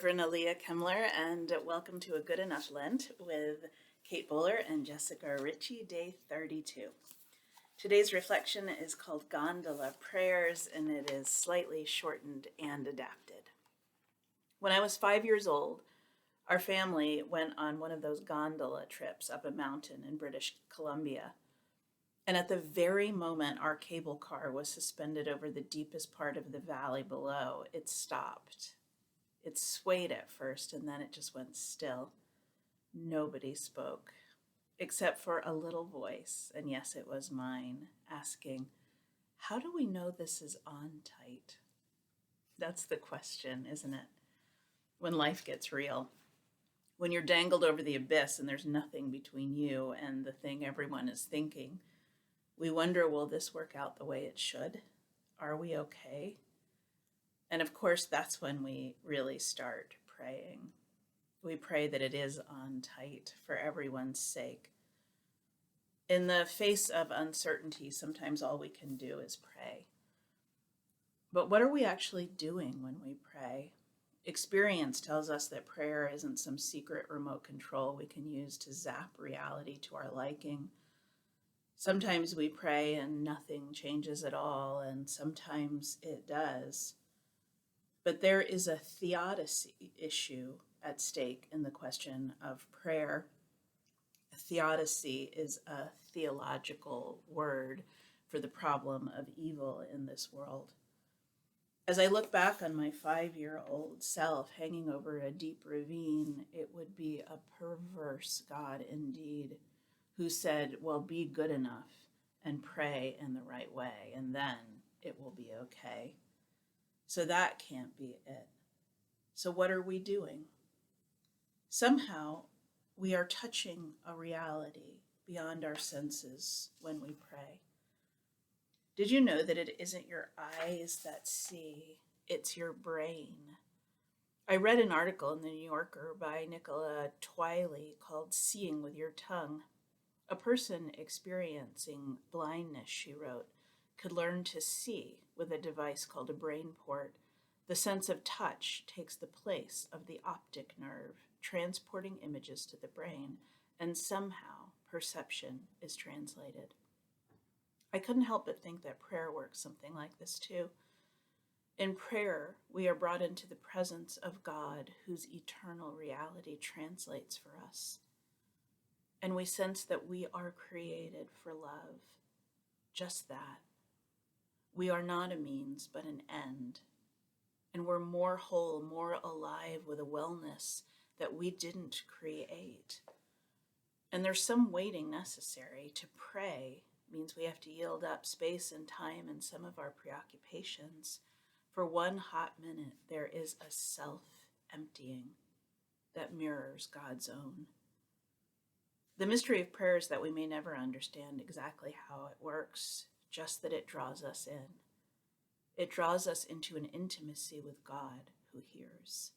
Reverend Elea Kemler, and welcome to A Good Enough Lent with Kate Bowler and Jessica Richie, day 32. Today's reflection is called Gondola Prayers, and it is slightly shortened and adapted. When I was 5 years old, our family went on one of those gondola trips up a mountain in British Columbia. And at the very moment our cable car was suspended over the deepest part of the valley below, it stopped. It swayed at first, and then it just went still. Nobody spoke, except for a little voice, and yes, it was mine, asking, "How do we know this is on tight?" That's the question, isn't it? When life gets real, when you're dangled over the abyss and there's nothing between you and the thing everyone is thinking, we wonder, will this work out the way it should? Are we okay? And of course, that's when we really start praying. We pray that it is on tight for everyone's sake. In the face of uncertainty, sometimes all we can do is pray. But what are we actually doing when we pray? Experience tells us that prayer isn't some secret remote control we can use to zap reality to our liking. Sometimes we pray and nothing changes at all, and sometimes it does. But there is a theodicy issue at stake in the question of prayer. Theodicy is a theological word for the problem of evil in this world. As I look back on my 5-year-old self hanging over a deep ravine, it would be a perverse God indeed, who said, well, be good enough and pray in the right way, and then it will be okay. So that can't be it. So what are we doing? Somehow we are touching a reality beyond our senses when we pray. Did you know that it isn't your eyes that see, it's your brain? I read an article in the New Yorker by Nicola Twiley called Seeing with Your Tongue. A person experiencing blindness, she wrote, could learn to see with a device called a brain port. The sense of touch takes the place of the optic nerve, transporting images to the brain, and somehow perception is translated. I couldn't help but think that prayer works something like this too. In prayer, we are brought into the presence of God, whose eternal reality translates for us. And we sense that we are created for love, just that. We are not a means, but an end. And we're more whole, more alive with a wellness that we didn't create. And there's some waiting necessary. To pray means we have to yield up space and time in some of our preoccupations. For one hot minute, there is a self-emptying that mirrors God's own. The mystery of prayer is that we may never understand exactly how it works, just that it draws us in. It draws us into an intimacy with God who hears.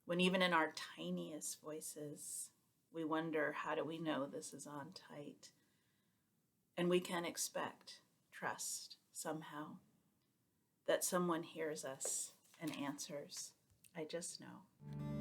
When even in our tiniest voices, we wonder, how do we know this is on tight? And we can expect, trust somehow, that someone hears us and answers. I just know.